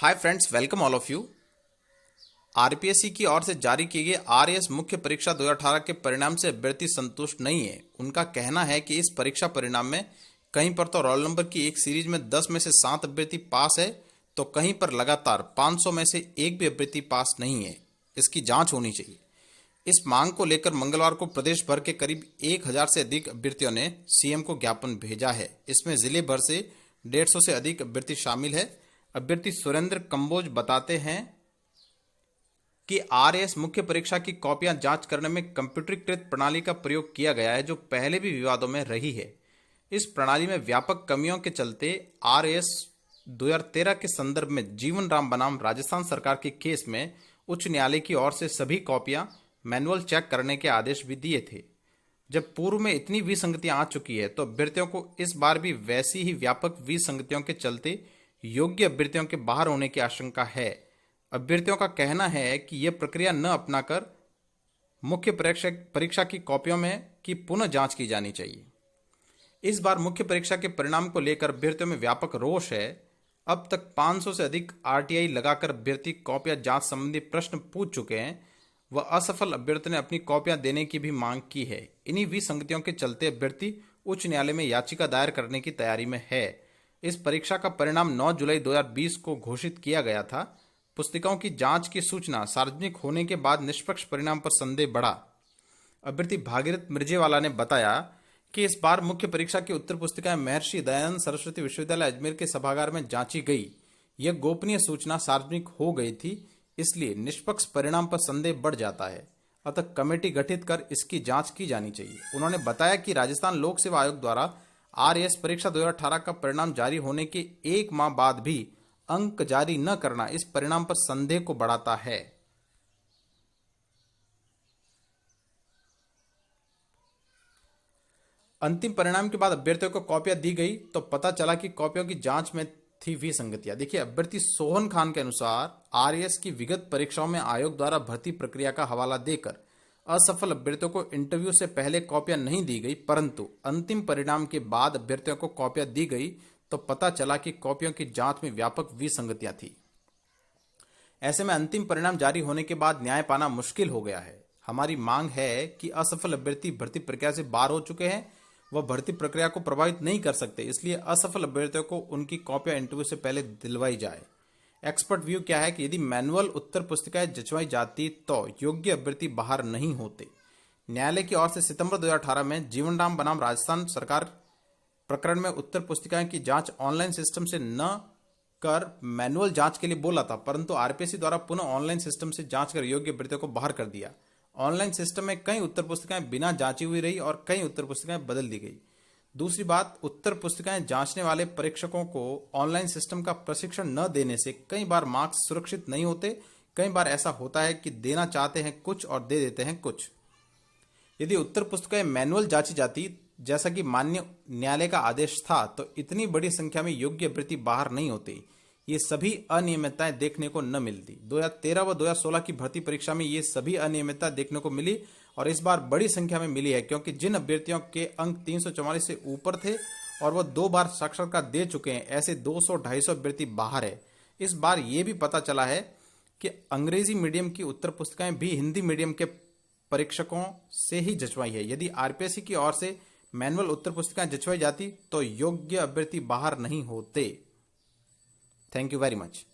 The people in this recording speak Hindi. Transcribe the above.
Hi friends, welcome all of you. RPSC की ओर से जारी किए गए आरएएस मुख्य परीक्षा 2018 के परिणाम से अभ्यर्थी संतुष्ट नहीं है। उनका कहना है कि इस परीक्षा परिणाम में कहीं पर तो रोल नंबर की एक सीरीज में 10 में से 7 अभ्यर्थी पास है, तो कहीं पर लगातार 500 में से एक भी अभ्यर्थी पास नहीं है। इसकी जांच होनी चाहिए। इस मांग को लेकर मंगलवार को प्रदेश भर के करीब 1000 से अधिक अभ्यर्थियों ने सीएम को ज्ञापन भेजा है। इसमें जिले भर से 150 से अधिक अभ्यर्थी शामिल है। अभ्यर्थी सुरेंद्र कंबोज बताते हैं कि आरएएस मुख्य परीक्षा की कॉपियां जांच करने में कंप्यूटरीकृत प्रणाली का प्रयोग किया गया है, जो पहले भी विवादों में रही है। इस प्रणाली में व्यापक कमियों के चलते आरएएस 2013 के संदर्भ में जीवन राम बनाम राजस्थान सरकार के केस में उच्च न्यायालय की ओर से सभी कॉपियां मैनुअल चेक करने के आदेश भी दिए थे। जब पूर्व में इतनी विसंगतियां आ चुकी है, तो अभ्यर्थियों को इस बार भी वैसी ही व्यापक विसंगतियों के चलते योग्य अभ्यर्थियों के बाहर होने की आशंका है। अभ्यर्थियों का कहना है कि यह प्रक्रिया न अपनाकर मुख्य परीक्षा की कॉपियों में की पुनः जांच की जानी चाहिए। इस बार मुख्य परीक्षा के परिणाम को लेकर अभ्यर्थियों में व्यापक रोष है। अब तक 500 से अधिक आरटीआई लगाकर अभ्यर्थी कॉपियां जांच संबंधी प्रश्न पूछ चुके हैं। वह असफल अभ्यर्थी ने अपनी कॉपियां देने की भी मांग की है। इन्हीं विसंगतियों के चलते अभ्यर्थी उच्च न्यायालय में याचिका दायर करने की तैयारी में है। इस परीक्षा का परिणाम 9 जुलाई 2020 को घोषित किया गया था। पुस्तिकाओं की जांच की सूचना सार्वजनिक होने के बाद निष्पक्ष परिणाम पर संदेह बढ़ा। अभ्यर्थी भागीरथ मिर्जेवाला ने बताया कि इस बार मुख्य परीक्षा की उत्तर पुस्तिकाएं महर्षि दयानंद सरस्वती विश्वविद्यालय अजमेर के सभागार में जांची गई। यह गोपनीय सूचना सार्वजनिक हो गई थी, इसलिए निष्पक्ष परिणाम पर संदेह बढ़ जाता है। अतः कमेटी गठित कर इसकी जांच की जानी चाहिए। उन्होंने बताया कि राजस्थान लोक सेवा आयोग द्वारा आरएएस परीक्षा 2018 का परिणाम जारी होने के 1 माह बाद भी अंक जारी न करना इस परिणाम पर संदेह को बढ़ाता है। अंतिम परिणाम के बाद अभ्यर्थियों को कॉपियां दी गई, तो पता चला कि कॉपियों की जांच में थी विसंगतियां। देखिए, अभ्यर्थी सोहन खान के अनुसार आरएएस की विगत परीक्षाओं में आयोग द्वारा भर्ती प्रक्रिया का हवाला देकर असफल अभ्यर्थियों को इंटरव्यू से पहले कॉपियां नहीं दी गई, परंतु अंतिम परिणाम के बाद अभ्यर्थियों को कॉपियां दी गई तो पता चला कि कॉपियों की जांच में व्यापक विसंगतियां थी। ऐसे में अंतिम परिणाम जारी होने के बाद न्याय पाना मुश्किल हो गया है। हमारी मांग है कि असफल अभ्यर्थी भर्ती प्रक्रिया से बाहर हो चुके हैं, वह भर्ती प्रक्रिया को प्रभावित नहीं कर सकते, इसलिए असफल अभ्यर्थियों को उनकी कॉपियां इंटरव्यू से पहले दिलवाई जाए। एक्सपर्ट व्यू क्या है कि यदि मैनुअल उत्तर पुस्तिकाएं जचवाई जाती तो योग्य अभ्यर्थी बाहर नहीं होते। न्यायालय की ओर से सितंबर 2018 में जीवन राम बनाम राजस्थान सरकार प्रकरण में उत्तर पुस्तिकाएं की जांच ऑनलाइन सिस्टम से न कर मैनुअल जांच के लिए बोला था, परंतु आरपीएससी द्वारा पुनः ऑनलाइन सिस्टम से जांच कर योग्य अभ्यर्थियों को बाहर कर दिया। ऑनलाइन सिस्टम में कई उत्तर पुस्तिकाएं बिना जांची हुई रही और कई उत्तर पुस्तिकाएं बदल दी गई। दूसरी बात, उत्तर पुस्तिकाएं जांचने वाले परीक्षकों को ऑनलाइन सिस्टम का प्रशिक्षण न देने से कई बार मार्क्स सुरक्षित नहीं होते। कई बार ऐसा होता है कि देना चाहते हैं कुछ और दे देते हैं कुछ। यदि उत्तर पुस्तिकाएं मैनुअल जांची जाती, जैसा कि माननीय न्यायालय का आदेश था, तो इतनी बड़ी संख्या में योग्य अभ्यर्थी बाहर नहीं होते। ये सभी अनियमितताएं देखने को न मिलती। 2013 व 2016 की भर्ती परीक्षा में ये सभी अनियमितता देखने को मिली और इस बार बड़ी संख्या में मिली है, क्योंकि जिन अभ्यर्थियों के अंक 344 से ऊपर थे और वो 2 बार साक्षात्कार दे चुके हैं, ऐसे 200-250 अभ्यर्थी बाहर है। इस बार ये भी पता चला है कि अंग्रेजी मीडियम की उत्तर पुस्तिकाएं भी हिंदी मीडियम के परीक्षकों से ही जचवाई है। यदि आरपीएससी की ओर से मैनुअल उत्तर पुस्तिकाएं जचवाई जाती तो योग्य अभ्यर्थी बाहर नहीं होते। Thank you very much.